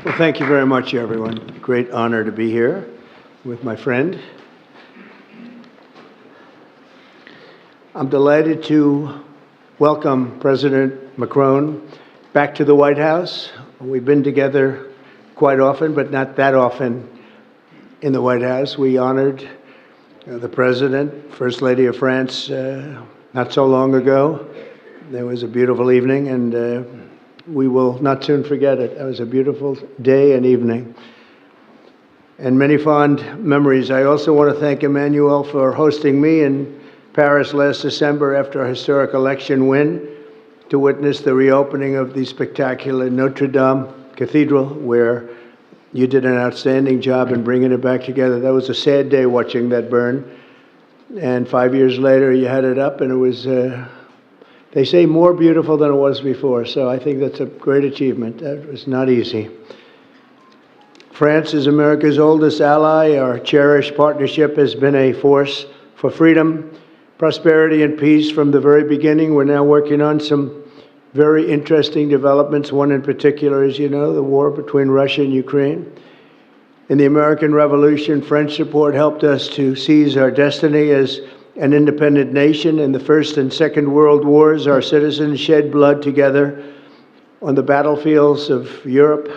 Well, thank you very much, everyone. Great honor to be here with my friend. I'm delighted to welcome President Macron back to the White House. We've been together quite often, but not that often in the White House. We honored the President, First Lady of France, not so long ago. There was a beautiful evening, and we will not soon forget it. It was a beautiful day and evening, and many fond memories. I also want to thank Emmanuel for hosting me in Paris last December after a historic election win to witness the reopening of the spectacular Notre Dame Cathedral, where you did an outstanding job in bringing it back together. That was a sad day watching that burn, and 5 years later you had it up, and it was they say more beautiful than it was before, so I think that's a great achievement. That was not easy. France is America's oldest ally. Our cherished partnership has been a force for freedom, prosperity, and peace from the very beginning. We're now working on some very interesting developments. One in particular, as you know, the war between Russia and Ukraine. In the American Revolution, French support helped us to seize our destiny as an independent nation. In the First and Second World Wars, our citizens shed blood together on the battlefields of Europe.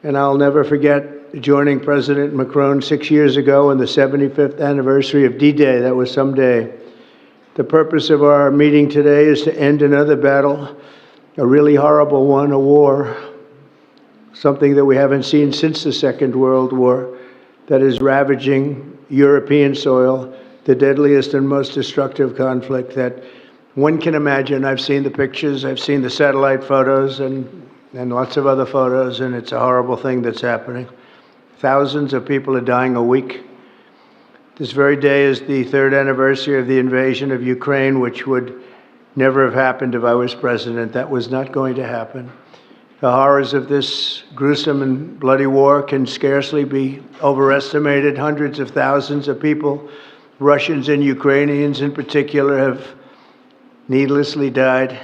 And I'll never forget joining President Macron 6 years ago on the 75th anniversary of D-Day. That was some day. The purpose of our meeting today is to end another battle, a really horrible one, a war, something that we haven't seen since the Second World War, that is ravaging European soil, the deadliest and most destructive conflict that one can imagine. I've seen the pictures, I've seen the satellite photos and lots of other photos, and it's a horrible thing that's happening. Thousands of people are dying a week. This very day is the third anniversary of the invasion of Ukraine, which would never have happened if I was president. That was not going to happen. The horrors of this gruesome and bloody war can scarcely be overestimated. Hundreds of thousands of people, Russians and Ukrainians in particular, have needlessly died.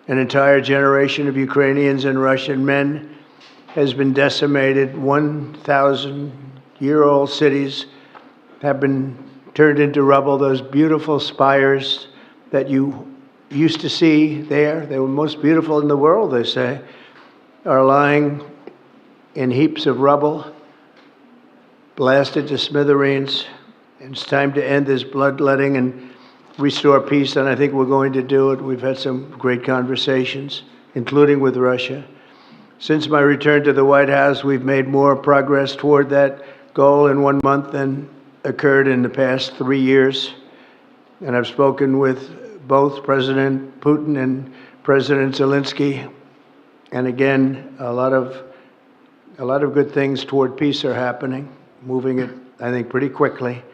An entire generation of Ukrainians and Russian men has been decimated. 1,000-year-old cities have been turned into rubble. Those beautiful spires that you used to see there, they were most beautiful in the world, they say, are lying in heaps of rubble, blasted to smithereens. It's time to end this bloodletting and restore peace, and I think we're going to do it. We've had some great conversations, including with Russia. Since my return to the White House, we've made more progress toward that goal in 1 month than occurred in the past 3 years. And I've spoken with both President Putin and President Zelensky. And again, a lot of good things toward peace are happening, moving it, I think, pretty quickly.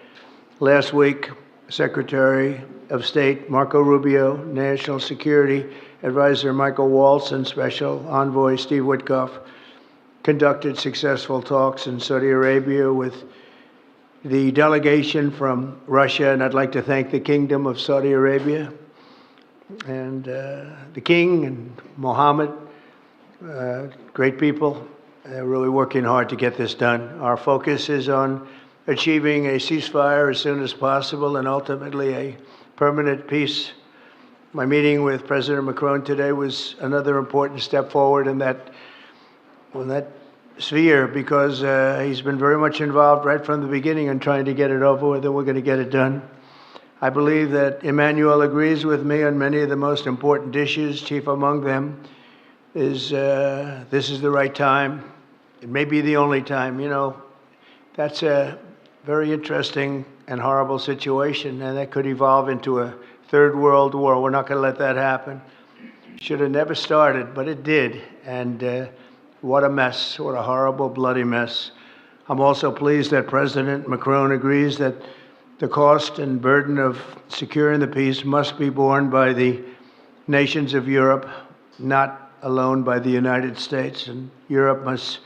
Last week, Secretary of State Marco Rubio, National Security Advisor Michael Waltz, and Special Envoy Steve Witkoff conducted successful talks in Saudi Arabia with the delegation from Russia, and I'd like to thank the Kingdom of Saudi Arabia and the King and Mohammed, great people. They're really working hard to get this done. Our focus is on achieving a ceasefire as soon as possible and ultimately a permanent peace. My meeting with President Macron today was another important step forward in that sphere, because he's been very much involved right from the beginning in trying to get it over with, and we're going to get it done. I believe that Emmanuel agrees with me on many of the most important issues. Chief among them is this is the right time. It may be the only time. You know, that's a very interesting and horrible situation, and that could evolve into a third world war. We're not going to let that happen. Should have never started, but it did, and what a mess, what a horrible, bloody mess. I'm also pleased that President Macron agrees that the cost and burden of securing the peace must be borne by the nations of Europe, not alone by the United States, and Europe must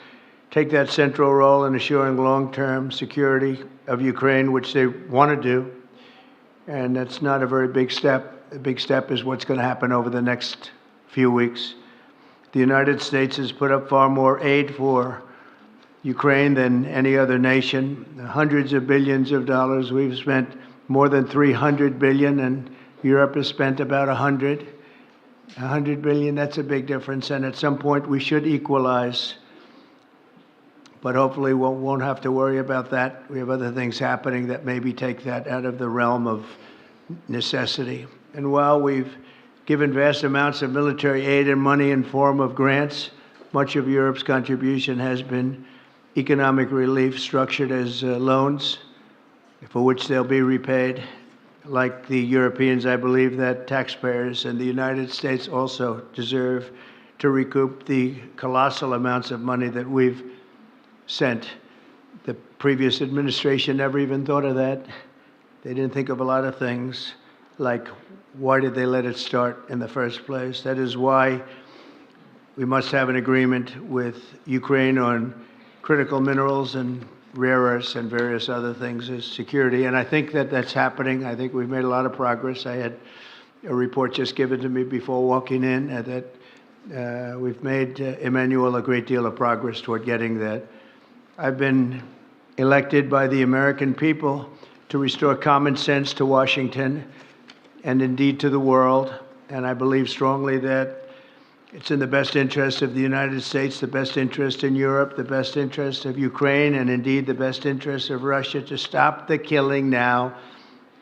take that central role in assuring long-term security of Ukraine, which they want to do. And that's not a very big step. The big step is what's going to happen over the next few weeks. The United States has put up far more aid for Ukraine than any other nation. Hundreds of billions of dollars. We've spent more than 300 billion, and Europe has spent about 100 billion. That's a big difference, and at some point we should equalize. But hopefully we won't have to worry about that. We have other things happening that maybe take that out of the realm of necessity. And while we've given vast amounts of military aid and money in form of grants, much of Europe's contribution has been economic relief structured as loans for which they'll be repaid. Like the Europeans, I believe that taxpayers in the United States also deserve to recoup the colossal amounts of money that we've sent. The previous administration never even thought of that. They didn't think of a lot of things, like why did they let it start in the first place? That is why we must have an agreement with Ukraine on critical minerals and rare earths and various other things as security. And I think that that's happening. I think we've made a lot of progress. I had a report just given to me before walking in that we've made, Emmanuel, a great deal of progress toward getting that. I've been elected by the American people to restore common sense to Washington and indeed to the world. And I believe strongly that it's in the best interest of the United States, the best interest in Europe, the best interest of Ukraine, and indeed the best interest of Russia to stop the killing now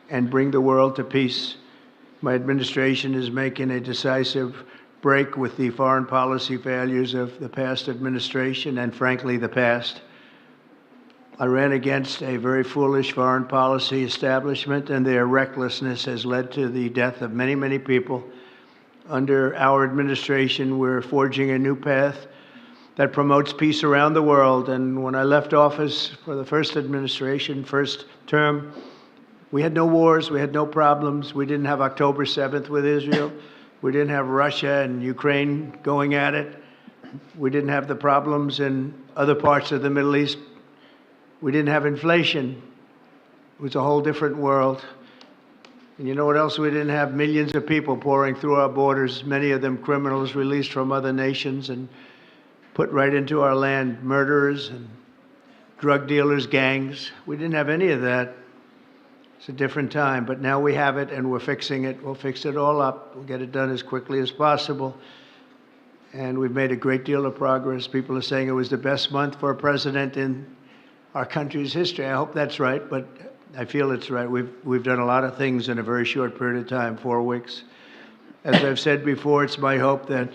and bring the world to peace. My administration is making a decisive break with the foreign policy failures of the past administration and, frankly, the past. I ran against a very foolish foreign policy establishment, and their recklessness has led to the death of many, many people. Under our administration, we're forging a new path that promotes peace around the world. And when I left office for the first administration, first term, we had no wars, we had no problems. We didn't have October 7th with Israel. We didn't have Russia and Ukraine going at it. We didn't have the problems in other parts of the Middle East. We didn't have inflation. It was a whole different world. And you know what else we didn't have? Millions of people pouring through our borders, many of them criminals released from other nations and put right into our land, murderers and drug dealers, gangs. We didn't have any of that. It's a different time, but now we have it and we're fixing it. We'll fix it all up. We'll get it done as quickly as possible. And we've made a great deal of progress. People are saying it was the best month for a president in our country's history. I hope that's right, but I feel it's right. We've done a lot of things in a very short period of time, 4 weeks. As I've said before, it's my hope that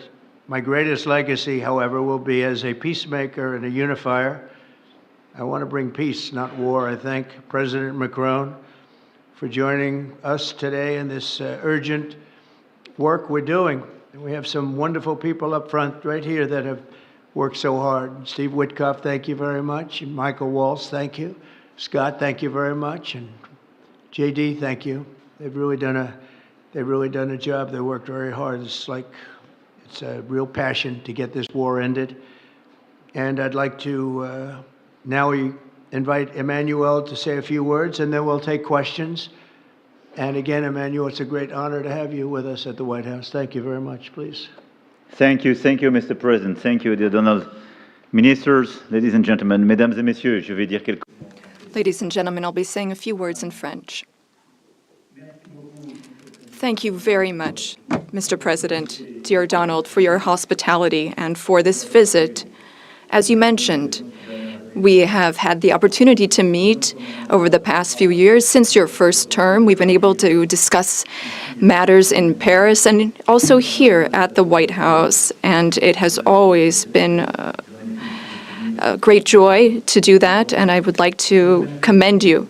my greatest legacy, however, will be as a peacemaker and a unifier. I want to bring peace, not war. I thank President Macron for joining us today in this urgent work we're doing. And we have some wonderful people up front right here that have worked so hard. Steve Witkoff, thank you very much. And Michael Waltz, thank you. Scott, thank you very much. And JD, thank you. They've really done a job. They worked very hard. It's a real passion to get this war ended. And I'd like to now we invite Emmanuel to say a few words, and then we'll take questions. And again, Emmanuel, it's a great honor to have you with us at the White House. Thank you very much, please. Thank you, Mr. President. Thank you, dear Donald. Ministers, ladies and gentlemen, mesdames et messieurs, je vais dire quelques... Ladies and gentlemen, I'll be saying a few words in French. Thank you very much, Mr. President, dear Donald, for your hospitality and for this visit. As you mentioned, we have had the opportunity to meet over the past few years. Since your first term, we've been able to discuss matters in Paris and also here at the White House, and it has always been a great joy to do that, and I would like to commend you.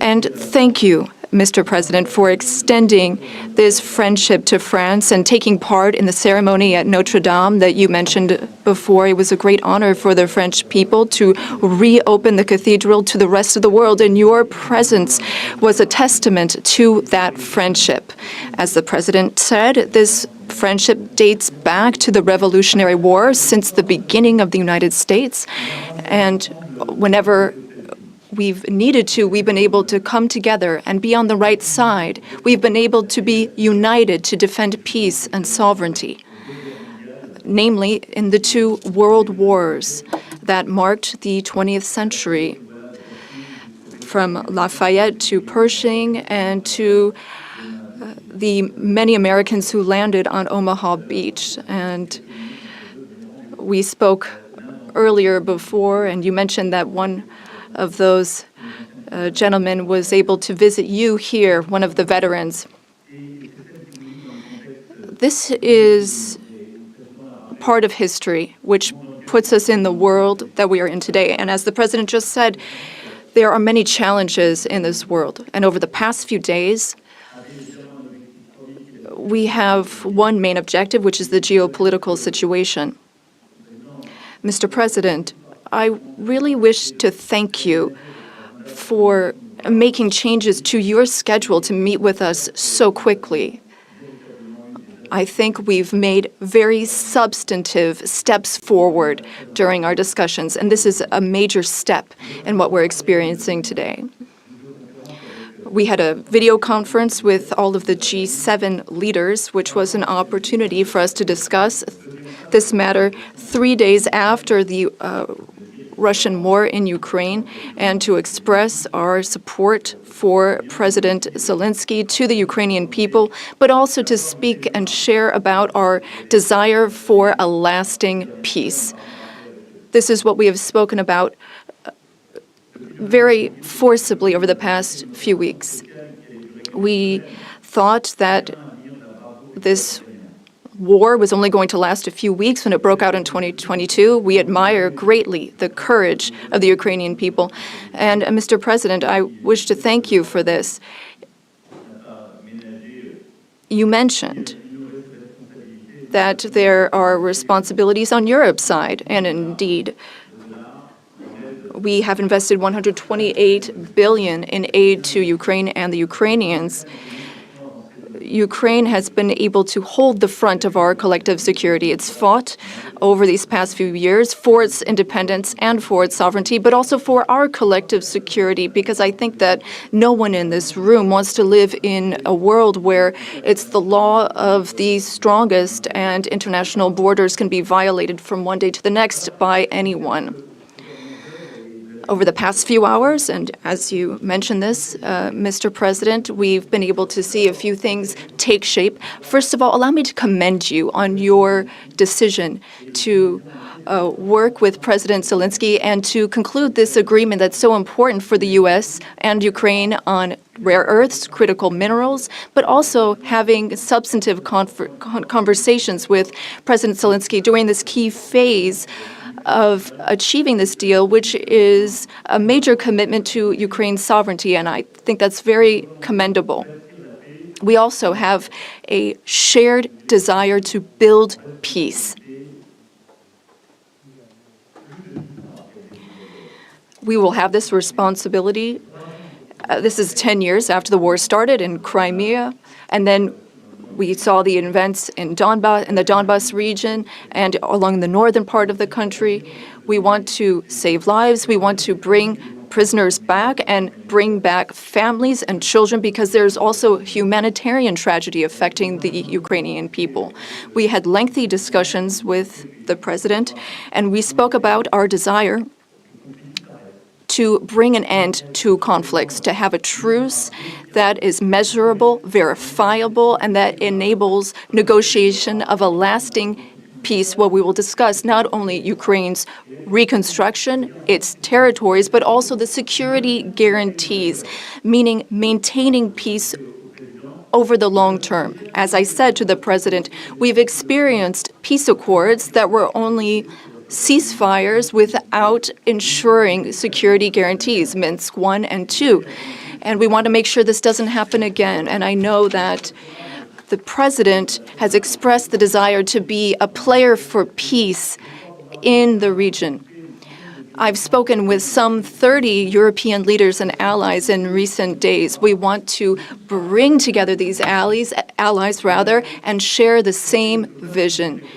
And thank you, Mr. President, for extending this friendship to France and taking part in the ceremony at Notre Dame that you mentioned before. It was a great honor for the French people to reopen the cathedral to the rest of the world, and your presence was a testament to that friendship. As the President said, this friendship dates back to the Revolutionary War since the beginning of the United States, and whenever we've needed to, we've been able to come together and be on the right side. We've been able to be united to defend peace and sovereignty. namely in the two world wars that marked the 20th century, from Lafayette to Pershing and to the many Americans who landed on Omaha Beach. And we spoke earlier before, and you mentioned that one of those gentlemen was able to visit you here, one of the veterans. This is part of history which puts us in the world that we are in today. And as the President just said, there are many challenges in this world. And over the past few days, we have one main objective, which is the geopolitical situation. Mr. President, I really wish to thank you for making changes to your schedule to meet with us so quickly. I think we've made very substantive steps forward during our discussions, and this is a major step in what we're experiencing today. We had a video conference with all of the G7 leaders, which was an opportunity for us to discuss this matter 3 days after the Russian war in Ukraine and to express our support for President Zelensky to the Ukrainian people, but also to speak and share about our desire for a lasting peace. This is what we have spoken about very forcibly over the past few weeks. We thought that this war was only going to last a few weeks when it broke out in 2022. We admire greatly the courage of the Ukrainian people. And Mr. President, I wish to thank you for this. You mentioned that there are responsibilities on Europe's side, and indeed, we have invested $128 billion in aid to Ukraine and the Ukrainians. Ukraine has been able to hold the front of our collective security. It's fought over these past few years for its independence and for its sovereignty, but also for our collective security, because I think that no one in this room wants to live in a world where it's the law of the strongest and international borders can be violated from one day to the next by anyone. Over the past few hours, and as you mentioned this, Mr. President, we've been able to see a few things take shape. First of all, allow me to commend you on your decision to work with President Zelensky and to conclude this agreement that's so important for the U.S. and Ukraine on rare earths, critical minerals, but also having substantive conversations with President Zelensky during this key phase of achieving this deal, which is a major commitment to Ukraine's sovereignty, and I think that's very commendable. We also have a shared desire to build peace. We will have this responsibility. This is 10 years after the war started in Crimea, and then we saw the events in the Donbas region and along the northern part of the country. We want to save lives. We want to bring prisoners back and bring back families and children, because there's also humanitarian tragedy affecting the Ukrainian people. We had lengthy discussions with the president, and we spoke about our desire to bring an end to conflicts, to have a truce that is measurable, verifiable, and that enables negotiation of a lasting peace, where we will discuss not only Ukraine's reconstruction, its territories, but also the security guarantees, meaning maintaining peace over the long term. As I said to the president, we've experienced peace accords that were only ceasefires without ensuring security guarantees, Minsk I and II. And we want to make sure this doesn't happen again. And I know that the president has expressed the desire to be a player for peace in the region. I've spoken with some 30 European leaders and allies in recent days. We want to bring together these allies, and share the same vision.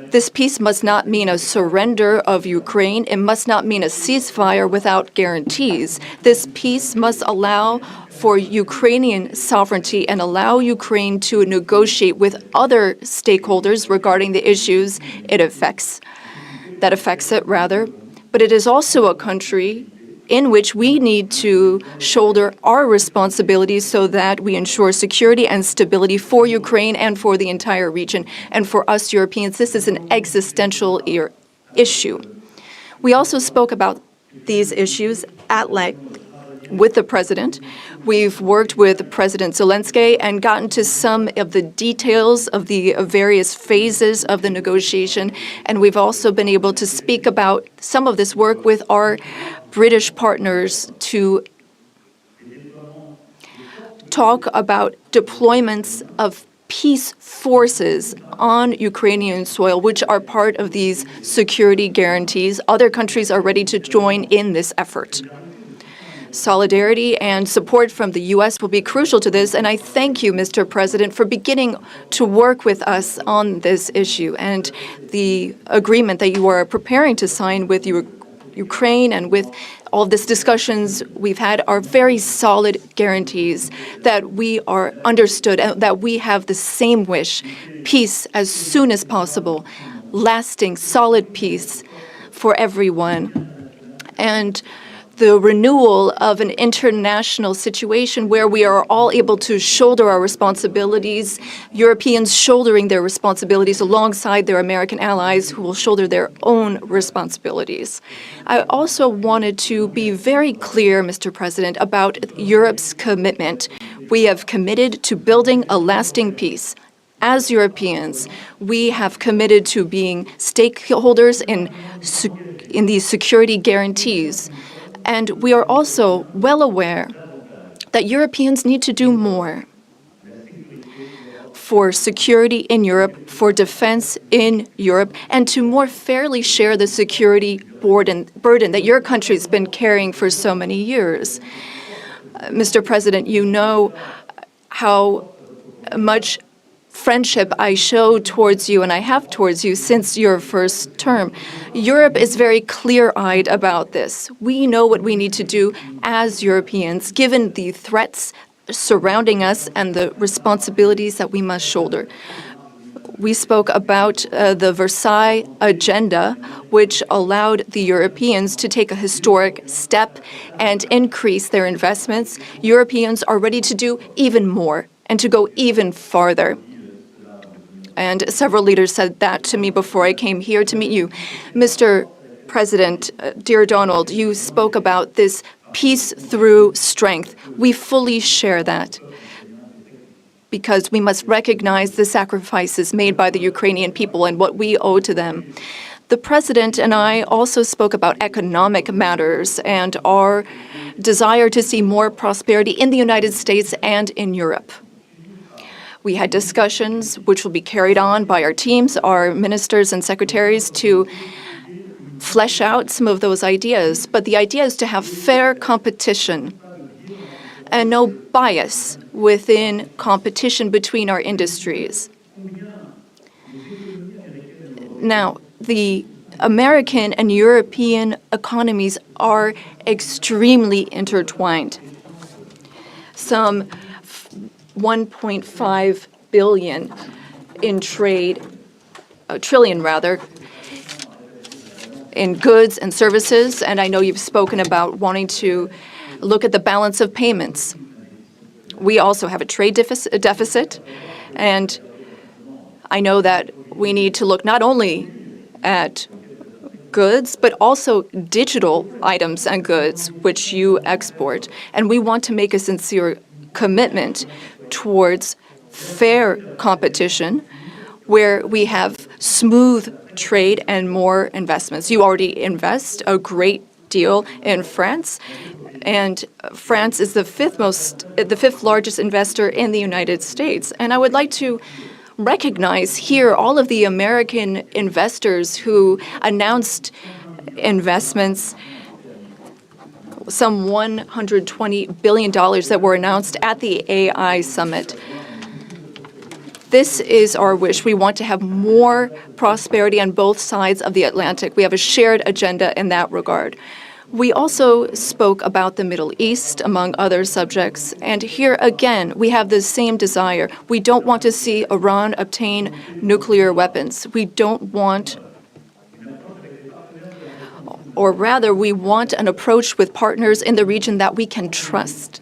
This peace must not mean a surrender of Ukraine. It must not mean a ceasefire without guarantees. This peace must allow for Ukrainian sovereignty and allow Ukraine to negotiate with other stakeholders regarding the issues it affects. But it is also a country in which we need to shoulder our responsibilities so that we ensure security and stability for Ukraine and for the entire region. And for us Europeans, this is an existential issue. We also spoke about these issues at length with the president. We've worked with President Zelensky and gotten to some of the details of the various phases of the negotiation. And we've also been able to speak about some of this work with our British partners to talk about deployments of peace forces on Ukrainian soil, which are part of these security guarantees. Other countries are ready to join in this effort. Solidarity and support from the U.S. will be crucial to this, and I thank you, Mr. President, for beginning to work with us on this issue and the agreement that you are preparing to sign with Ukraine and with all of these discussions we've had are very solid guarantees that we are understood and that we have the same wish, peace as soon as possible, lasting, solid peace for everyone. And the renewal of an international situation where we are all able to shoulder our responsibilities, Europeans shouldering their responsibilities alongside their American allies who will shoulder their own responsibilities. I also wanted to be very clear, Mr. President, about Europe's commitment. We have committed to building a lasting peace. As Europeans, we have committed to being stakeholders in these security guarantees. And we are also well aware that Europeans need to do more for security in Europe, for defense in Europe, and to more fairly share the security burden that your country's been carrying for so many years. Mr. President, you know how much friendship I show towards you and I have towards you since your first term. Europe is very clear-eyed about this. We know what we need to do as Europeans, given the threats surrounding us and the responsibilities that we must shoulder. We spoke about the Versailles Agenda, which allowed the Europeans to take a historic step and increase their investments. Europeans are ready to do even more and to go even farther. And several leaders said that to me before I came here to meet you. Mr. President, dear Donald, you spoke about this peace through strength. We fully share that because we must recognize the sacrifices made by the Ukrainian people and what we owe to them. The President and I also spoke about economic matters and our desire to see more prosperity in the United States and in Europe. We had discussions which will be carried on by our teams, our ministers and secretaries, to flesh out some of those ideas. But the idea is to have fair competition and no bias within competition between our industries. Now, the American and European economies are extremely intertwined. Some 1.5 billion in trade, trillion rather, in goods and services, and I know you've spoken about wanting to look at the balance of payments. We also have a trade deficit, and I know that we need to look not only at goods, but also digital items and goods which you export, and we want to make a sincere commitment towards fair competition where we have smooth trade and more investments. You already invest a great deal in France, and France is the fifth largest investor in the United States. And I would like to recognize here all of the American investors who announced investments, some $120 billion that were announced at the AI summit. This is our wish. We want to have more prosperity on both sides of the Atlantic. We have a shared agenda in that regard. We also spoke about the Middle East, among other subjects. And here again, we have the same desire. We don't want to see Iran obtain nuclear weapons. We don't want, or rather, we want an approach with partners in the region that we can trust.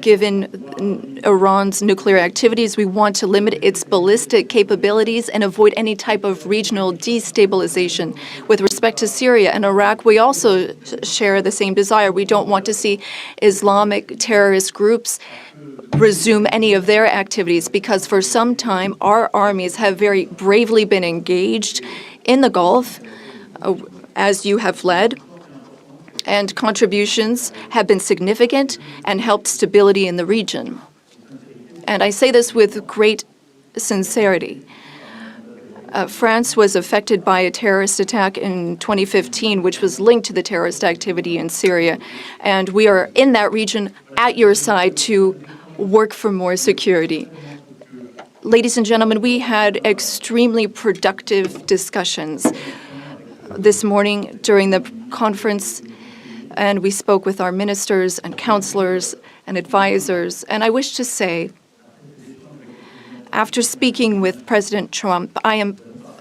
Given Iran's nuclear activities, we want to limit its ballistic capabilities and avoid any type of regional destabilization. With respect to Syria and Iraq, we also share the same desire. We don't want to see Islamic terrorist groups resume any of their activities, because for some time our armies have very bravely been engaged in the Gulf, as you have led, and contributions have been significant and helped stability in the region. And I say this with great sincerity. France was affected by a terrorist attack in 2015, which was linked to the terrorist activity in Syria. And we are in that region at your side to work for more security. Ladies and gentlemen, we had extremely productive discussions this morning during the conference, and we spoke with our ministers and counselors and advisors. And I wish to say, after speaking with President Trump, I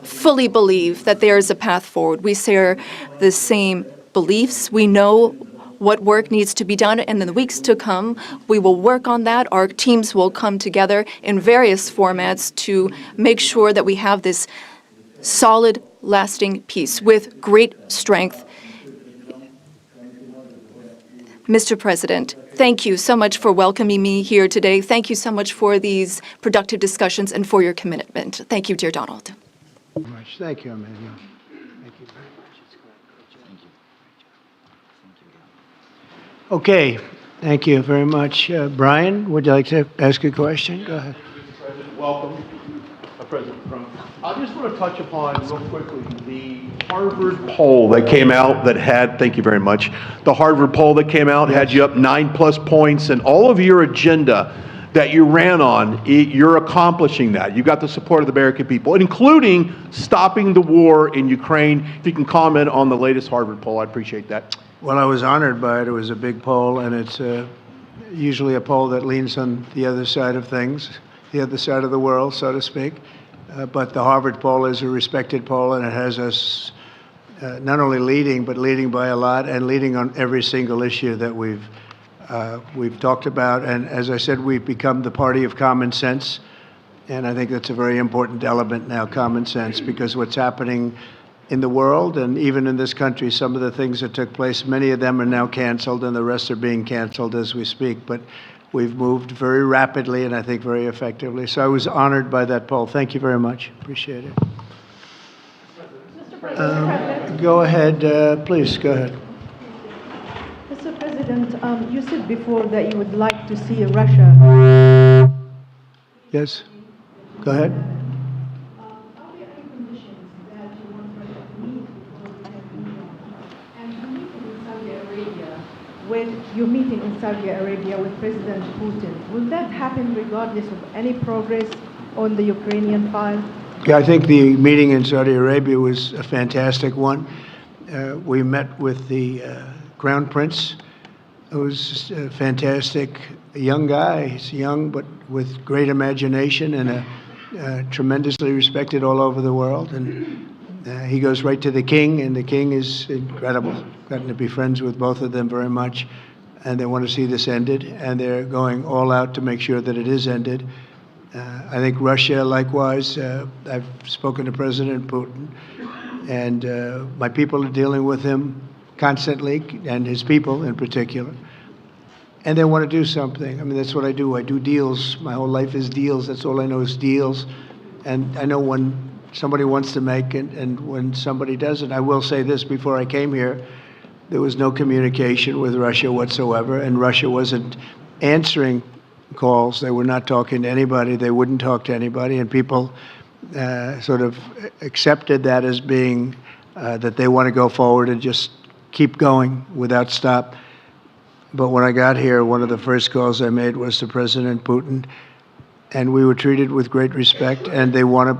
fully believe that there is a path forward. We share the same beliefs. We know what work needs to be done, and in the weeks to come, we will work on that. Our teams will come together in various formats to make sure that we have this solid, lasting peace with great strength. Mr. President, thank you so much for welcoming me here today. Thank you so much for these productive discussions and for your commitment. Thank you, dear Donald. Thank you, Emmanuel. Thank you very much. Okay, thank you very much. Brian, would you like to ask a question? Go ahead. Mr. President, welcome. President Trump. I just want to touch upon real quickly the Harvard poll that came out that had, thank you very much, the Harvard poll that came out had you up 9+ points, and all of your agenda that you ran on, you're accomplishing that. You've got the support of the American people, including stopping the war in Ukraine. If you can comment on the latest Harvard poll, I'd appreciate that. Well, I was honored by it. It was a big poll, and it's usually a poll that leans on the other side of things, the other side of the world, so to speak. But the Harvard poll is a respected poll, and it has us not only leading, but leading by a lot, and leading on every single issue that we've talked about. And as I said, we've become the party of common sense, and I think that's a very important element now, common sense, because what's happening in the world and even in this country, some of the things that took place, many of them are now canceled, and the rest are being canceled as we speak. But we've moved very rapidly and I think very effectively. So I was honored by that poll. Thank you very much. Appreciate it. Go ahead, please, go ahead. Mr. President, you said before that you would like to see Russia. Yes, go ahead. Are there any conditions that you want Russia to meet and you meeting in Saudi Arabia? When you're meeting in Saudi Arabia with President Putin, will that happen regardless of any progress on the Ukrainian file? Yeah, I think the meeting in Saudi Arabia was a fantastic one. We met with the Crown Prince, who's a fantastic young guy. He's young, but with great imagination and tremendously respected all over the world. And he goes right to the king, and the king is incredible. Gotten to be friends with both of them very much, and they want to see this ended, and they're going all out to make sure that it is ended. I think Russia, likewise, I've spoken to President Putin, and my people are dealing with him constantly, and his people in particular. And they want to do something. I mean, that's what I do. I do deals. My whole life is deals. That's all I know is deals. And I know when somebody wants to make it and when somebody doesn't. I will say this, before I came here, there was no communication with Russia whatsoever, and Russia wasn't answering calls. They were not talking to anybody. They wouldn't talk to anybody, and people sort of accepted that as being that they want to go forward and just keep going without stop. But when I got here, one of the first calls I made was to President Putin, and we were treated with great respect, and they want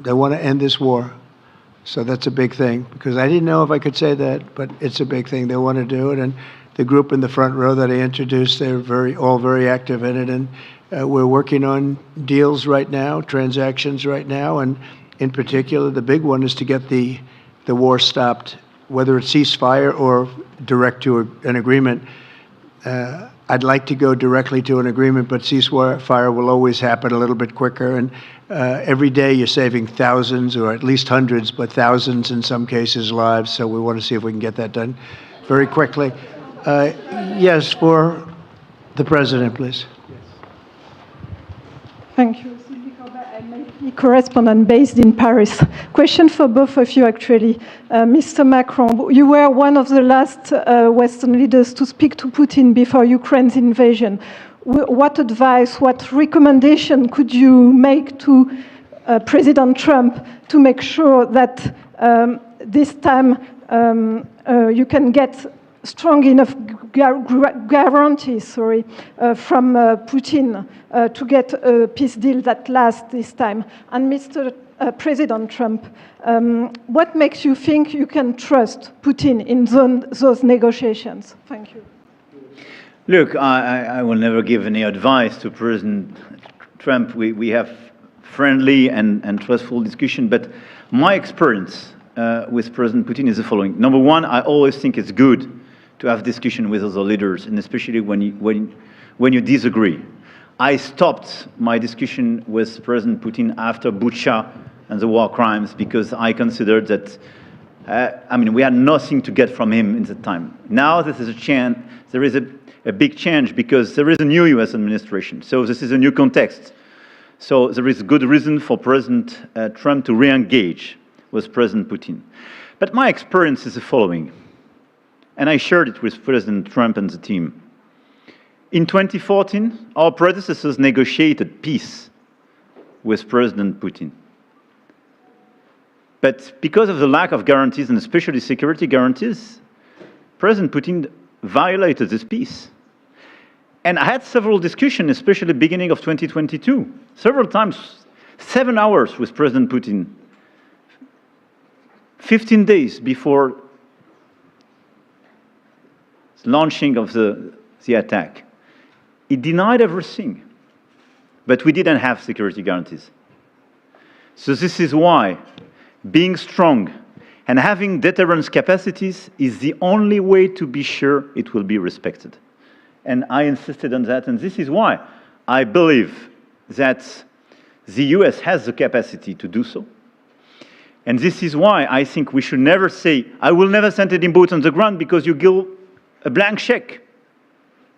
to end this war. So that's a big thing, because I didn't know if I could say that, but it's a big thing. They want to do it, and the group in the front row that I introduced, they're all very active in it, and we're working on deals right now, transactions right now, and in particular, the big one is to get the war stopped, whether it's ceasefire or direct to an agreement. I'd like to go directly to an agreement, but ceasefire will always happen a little bit quicker. And every day you're saving thousands, or at least hundreds, but thousands in some cases, lives. So we want to see if we can get that done very quickly. Yes, for the president, please. Thank you. I'm a correspondent based in Paris. Question for both of you, actually. Mr. Macron, you were one of the last Western leaders to speak to Putin before Ukraine's invasion. What advice, what recommendation could you make to President Trump to make sure that this time you can get strong enough guarantees from Putin to get a peace deal that lasts this time? And Mr. President Trump, what makes you think you can trust Putin in those negotiations? Thank you. Look, I will never give any advice to President Trump. We have friendly and trustful discussion, but my experience with President Putin is the following. Number one, I always think it's good to have discussion with other leaders, and especially when you disagree. I stopped my discussion with President Putin after Bucha and the war crimes, because I considered that, we had nothing to get from him in that time. Now this is a chance, there is a big change, because there is a new US administration. So this is a new context. So there is good reason for President Trump to re-engage with President Putin. But my experience is the following, and I shared it with President Trump and the team. In 2014, our predecessors negotiated peace with President Putin. But because of the lack of guarantees, and especially security guarantees, President Putin violated this peace. And I had several discussions, especially at the beginning of 2022, several times, 7 hours with President Putin, 15 days before the launching of the attack. He denied everything, but we didn't have security guarantees. So this is why being strong and having deterrence capacities is the only way to be sure it will be respected. And I insisted on that, and this is why I believe that the US has the capacity to do so. And this is why I think we should never say, I will never send any boots on the ground, because you give a blank check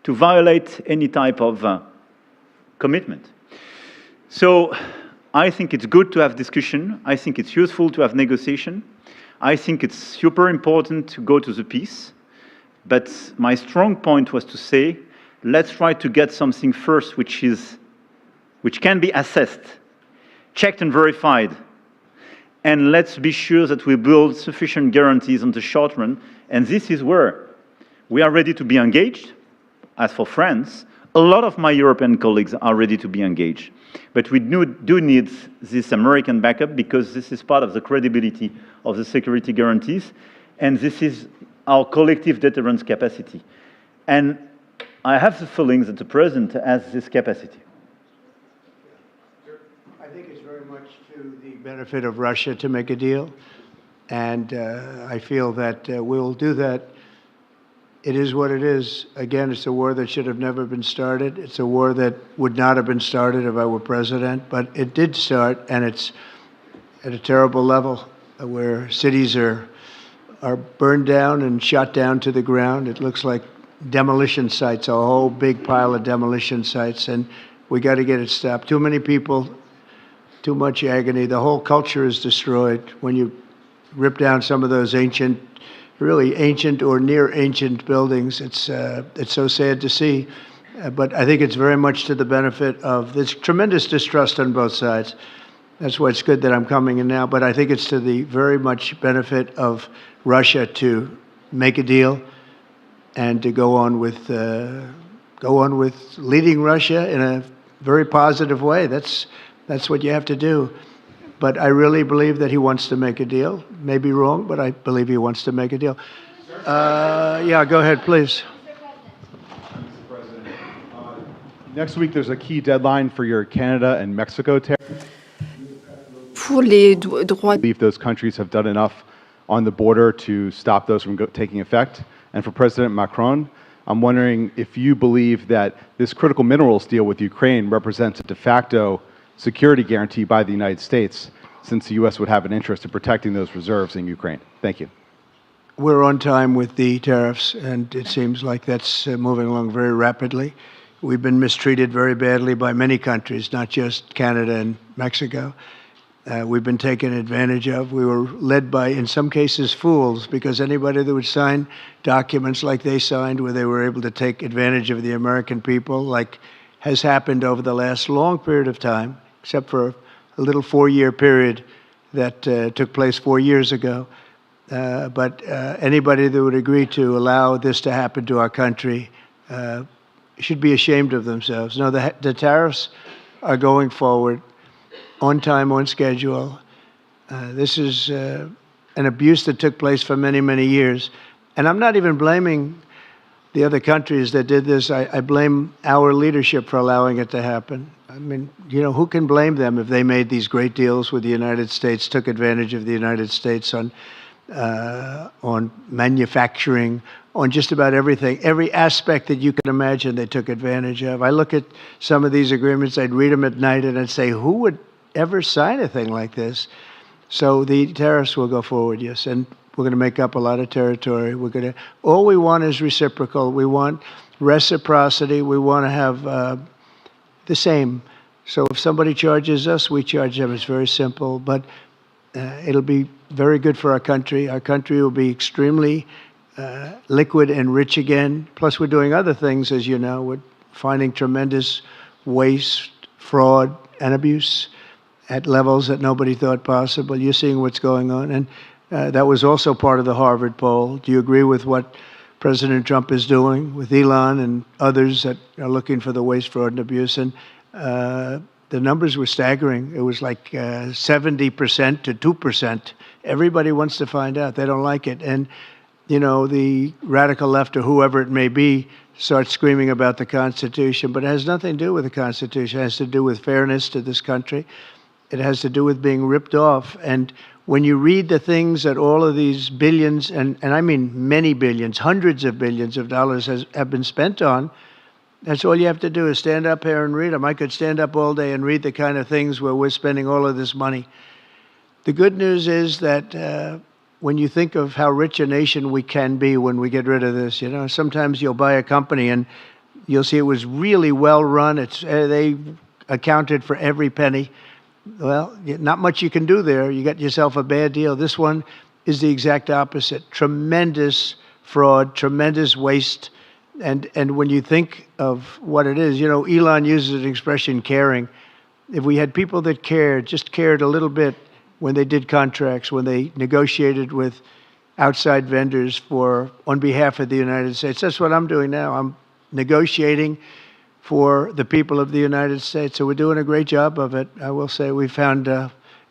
to violate any type of commitment. So I think it's good to have discussion. I think it's useful to have negotiation. I think it's super important to go to the peace. But my strong point was to say, let's try to get something first which can be assessed, checked and verified. And let's be sure that we build sufficient guarantees on the short run. And this is where we are ready to be engaged. As for France, a lot of my European colleagues are ready to be engaged. But we do need this American backup, because this is part of the credibility of the security guarantees, and this is our collective deterrence capacity. And I have the feeling that the President has this capacity. I think it's very much to the benefit of Russia to make a deal, and I feel that we'll do that. It is what it is. Again, it's a war that should have never been started. It's a war that would not have been started if I were president, but it did start, and it's at a terrible level where cities are burned down and shot down to the ground. It looks like demolition sites, a whole big pile of demolition sites, and we got to get it stopped. Too many people, too much agony. The whole culture is destroyed when you rip down some of those really ancient or near ancient buildings. It's so sad to see, but I think it's very much to the benefit of this tremendous distrust on both sides. That's why it's good that I'm coming in now, but I think it's to the very much benefit of Russia to make a deal and to go on with leading Russia in a very positive way. That's what you have to do. But I really believe that he wants to make a deal. Maybe wrong, but I believe he wants to make a deal. Yeah, go ahead, please. Mr. President, next week there's a key deadline for your Canada and Mexico tariffs. Pour les droits I believe those countries have done enough on the border to stop those from taking effect. And for President Macron, I'm wondering if you believe that this critical minerals deal with Ukraine represents a de facto security guarantee by the United States, since the U.S. would have an interest in protecting those reserves in Ukraine. Thank you. We're on time with the tariffs, and it seems like that's moving along very rapidly. We've been mistreated very badly by many countries, not just Canada and Mexico. We've been taken advantage of. We were led by, in some cases, fools, because anybody that would sign documents like they signed, where they were able to take advantage of the American people, like has happened over the last long period of time, except for a little 4-year period that took place 4 years ago. But anybody that would agree to allow this to happen to our country should be ashamed of themselves. No, the tariffs are going forward on time, on schedule. This is an abuse that took place for many, many years. And I'm not even blaming the other countries that did this. I blame our leadership for allowing it to happen. I mean, you know, who can blame them if they made these great deals with the United States, took advantage of the United States on manufacturing, on just about everything. Every aspect that you can imagine they took advantage of. I look at some of these agreements, I'd read them at night, and I'd say, who would ever sign a thing like this? So the tariffs will go forward, yes, and we're going to make up a lot of territory. All we want is reciprocal. We want reciprocity. We want to have the same. So if somebody charges us, we charge them. It's very simple, but it'll be very good for our country. Our country will be extremely liquid and rich again. Plus, we're doing other things, as you know. We're finding tremendous waste, fraud, and abuse at levels that nobody thought possible. You're seeing what's going on. And that was also part of the Harvard poll. Do you agree with what President Trump is doing with Elon and others that are looking for the waste, fraud, and abuse? And the numbers were staggering. It was like 70% to 2%. Everybody wants to find out. They don't like it. And, you know, the radical left or whoever it may be starts screaming about the Constitution, but it has nothing to do with the Constitution. It has to do with fairness to this country. It has to do with being ripped off. And when you read the things that all of these billions, and I mean many billions, hundreds of billions of dollars have been spent on, that's all you have to do is stand up here and read them. I could stand up all day and read the kind of things where we're spending all of this money. The good news is that when you think of how rich a nation we can be when we get rid of this, you know, sometimes you'll buy a company and you'll see it was really well run. They accounted for every penny. Well, not much you can do there. You got yourself a bad deal. This one is the exact opposite. Tremendous fraud, tremendous waste. And when you think of what it is, you know, Elon uses an expression, caring. If we had people that cared, just cared a little bit when they did contracts, when they negotiated with outside vendors on behalf of the United States. That's what I'm doing now. I'm negotiating for the people of the United States. So we're doing a great job of it. I will say we found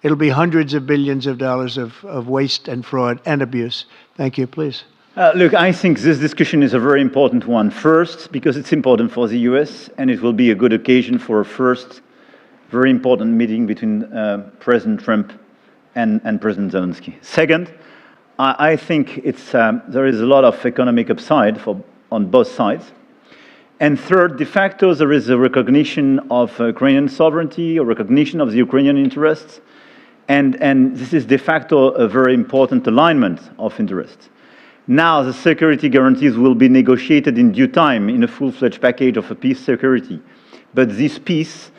it'll be hundreds of billions of dollars of waste and fraud and abuse. Thank you. Please. Look, I think this discussion is a very important one. First, because it's important for the US, and it will be a good occasion for a first very important meeting between President Trump and President Zelensky. Second, I think there is a lot of economic upside on both sides. And third, de facto, there is a recognition of Ukrainian sovereignty, a recognition of the Ukrainian interests, and this is de facto a very important alignment of interests. Now, the security guarantees will be negotiated in due time in a full-fledged package of a peace security. But this peace,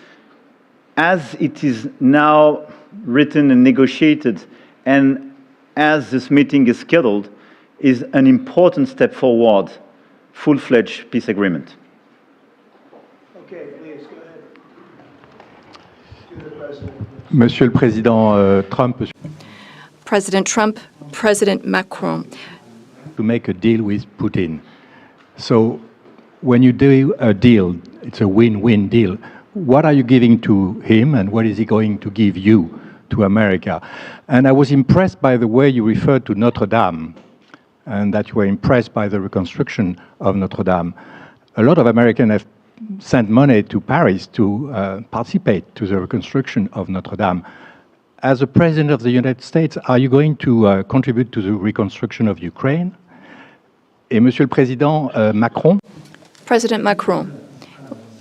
as it is now written and negotiated, and as this meeting is scheduled, is an important step forward, full-fledged peace agreement. Okay, please, go ahead. To the President. Monsieur le Président Trump. President Trump, President Macron. To make a deal with Putin. So when you do a deal, it's a win-win deal. what are you giving to him and what is he going to give you to America? And I was impressed by the way you referred to Notre Dame and that you were impressed by the reconstruction of Notre Dame. A lot of Americans have sent money to Paris to participate to the reconstruction of Notre Dame. As a President of the United States, are you going to contribute to the reconstruction of Ukraine? Et Monsieur le Président Macron? President Macron,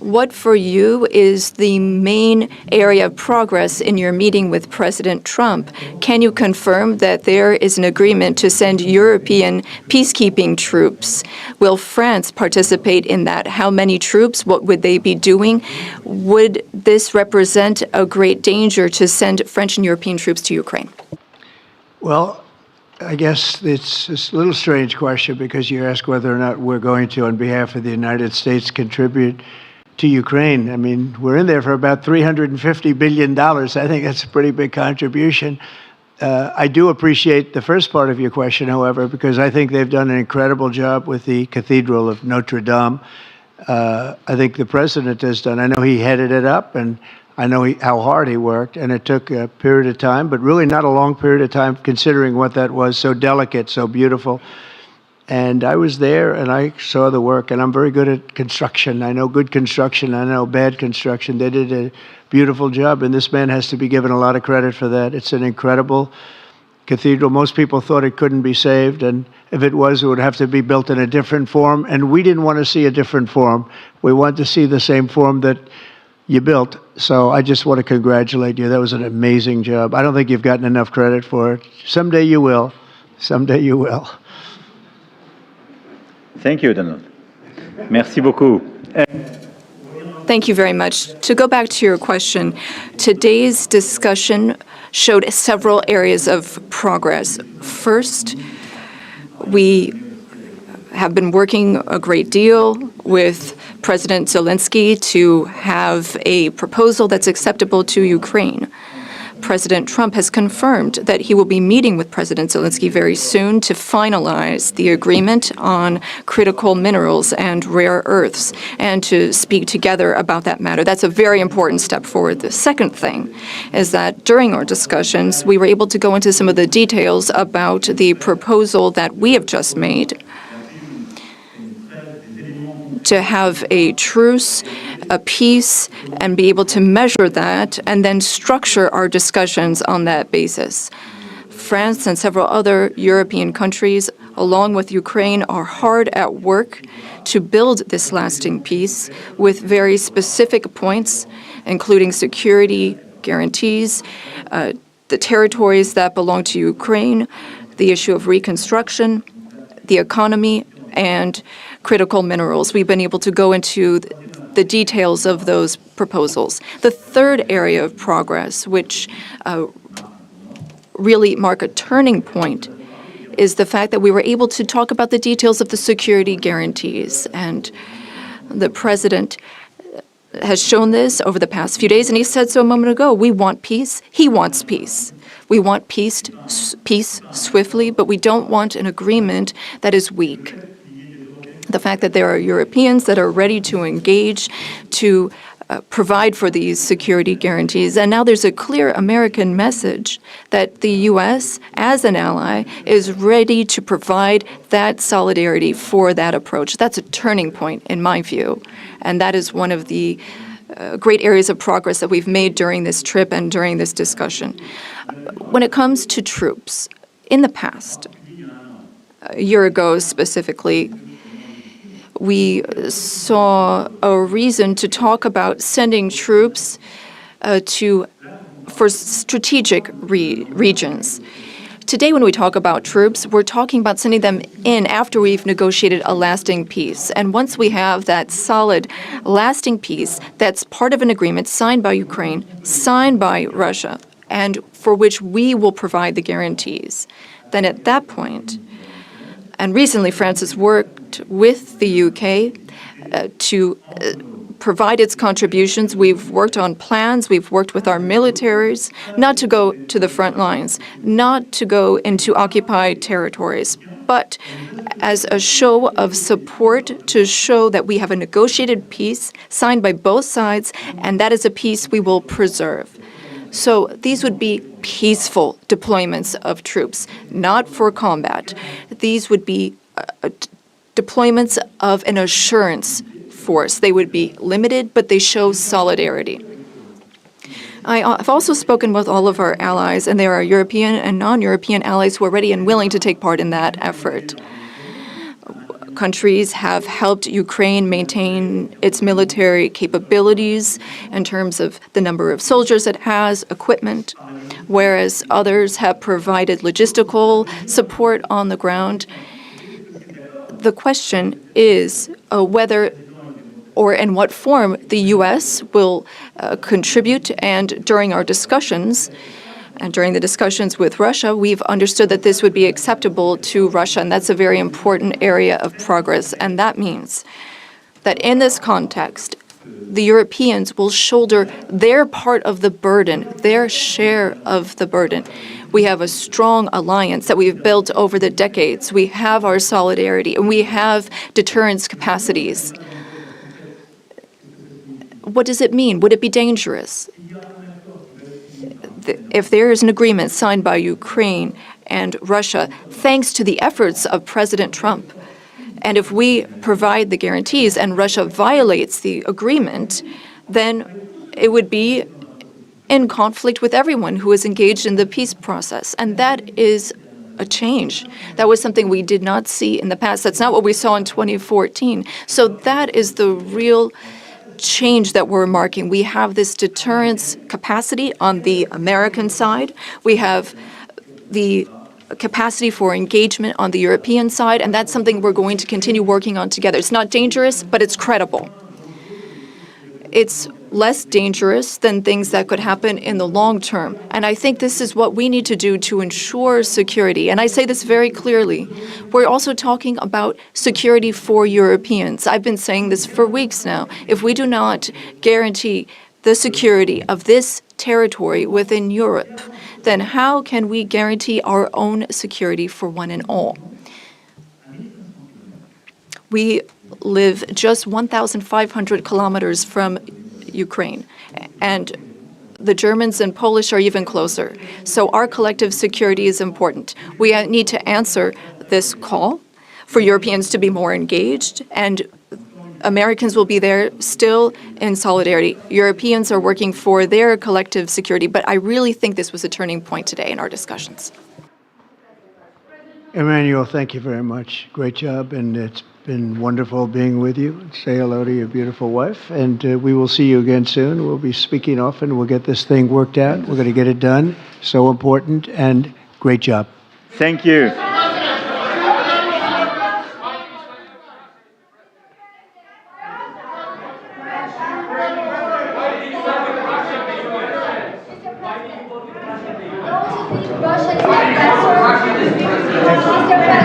what for you is the main area of progress in your meeting with President Trump? Can you confirm that there is an agreement to send European peacekeeping troops? Will France participate in that? How many troops? What would they be doing? Would this represent a great danger to send French and European troops to Ukraine? Well, I guess it's a little strange question because you ask whether or not we're going to, on behalf of the United States, contribute to Ukraine. I mean, we're in there for about $350 billion. I think that's a pretty big contribution. I do appreciate the first part of your question, however, because I think they've done an incredible job with the Cathedral of Notre Dame. I think the president has done. I know he headed it up, and I know how hard he worked, and it took a period of time, but really not a long period of time considering what that was, so delicate, so beautiful. And I was there, and I saw the work, and I'm very good at construction. I know good construction. I know bad construction. They did a beautiful job, and this man has to be given a lot of credit for that. It's an incredible cathedral. Most people thought it couldn't be saved, and if it was, it would have to be built in a different form, and we didn't want to see a different form. We wanted to see the same form that you built. So I just want to congratulate you. That was an amazing job. I don't think you've gotten enough credit for it. Someday you will. Someday you will. Thank you, Donald. Merci beaucoup. Thank you very much. To go back to your question, today's discussion showed several areas of progress. First, we have been working a great deal with President Zelensky to have a proposal that's acceptable to Ukraine. President Trump has confirmed that he will be meeting with President Zelensky very soon to finalize the agreement on critical minerals and rare earths and to speak together about that matter. That's a very important step forward. The second thing is that during our discussions, we were able to go into some of the details about the proposal that we have just made to have a truce, a peace, and be able to measure that and then structure our discussions on that basis. France and several other European countries, along with Ukraine, are hard at work to build this lasting peace with very specific points, including security guarantees, the territories that belong to Ukraine, the issue of reconstruction, the economy, and critical minerals. We've been able to go into the details of those proposals. The third area of progress, which really mark a turning point, is the fact that we were able to talk about the details of the security guarantees. And the president has shown this over the past few days, and he said so a moment ago. We want peace. He wants peace. We want peace swiftly, but we don't want an agreement that is weak. The fact that there are Europeans that are ready to engage to provide for these security guarantees. And now there's a clear American message that the U.S., as an ally, is ready to provide that solidarity for that approach. That's a turning point, in my view. And that is one of the great areas of progress that we've made during this trip and during this discussion. When it comes to troops, in the past, a year ago specifically, we saw a reason to talk about sending troops for strategic regions. Today, when we talk about troops, we're talking about sending them in after we've negotiated a lasting peace. And once we have that solid, lasting peace, that's part of an agreement signed by Ukraine, signed by Russia, and for which we will provide the guarantees, then at that point, and recently France has worked with the UK to provide its contributions. We've worked on plans. We've worked with our militaries not to go to the front lines, not to go into occupied territories, but as a show of support to show that we have a negotiated peace signed by both sides, and that is a peace we will preserve. So these would be peaceful deployments of troops, not for combat. These would be deployments of an assurance force. They would be limited, but they show solidarity. I've also spoken with all of our allies, and there are European and non-European allies who are ready and willing to take part in that effort. Countries have helped Ukraine maintain its military capabilities in terms of the number of soldiers it has, equipment, whereas others have provided logistical support on the ground. The question is whether or in what form the U.S. will contribute. And during our discussions, and during the discussions with Russia, we've understood that this would be acceptable to Russia, and that's a very important area of progress. And that means that in this context, the Europeans will shoulder their part of the burden, their share of the burden. We have a strong alliance that we've built over the decades. We have our solidarity, and we have deterrence capacities. What does it mean? Would it be dangerous? If there is an agreement signed by Ukraine and Russia, thanks to the efforts of President Trump, and if we provide the guarantees and Russia violates the agreement, then it would be in conflict with everyone who is engaged in the peace process. And that is a change. That was something we did not see in the past. That's not what we saw in 2014. So that is the real change that we're marking. We have this deterrence capacity on the American side. We have the capacity for engagement on the European side, and that's something we're going to continue working on together. It's not dangerous, but it's credible. It's less dangerous than things that could happen in the long term. And I think this is what we need to do to ensure security. And I say this very clearly. We're also talking about security for Europeans. I've been saying this for weeks now. If we do not guarantee the security of this territory within Europe, then how can we guarantee our own security for one and all? We live just 1,500 kilometers from Ukraine, and the Germans and Polish are even closer. So our collective security is important. We need to answer this call for Europeans to be more engaged, and Americans will be there still in solidarity. Europeans are working for their collective security, but I really think this was a turning point today in our discussions. Emmanuel, thank you very much. Great job, and it's been wonderful being with you. Say hello to your beautiful wife, and we will see you again soon. We'll be speaking often. We'll get this thing worked out. We're going to get it done. So important, and great job. Thank you. Russia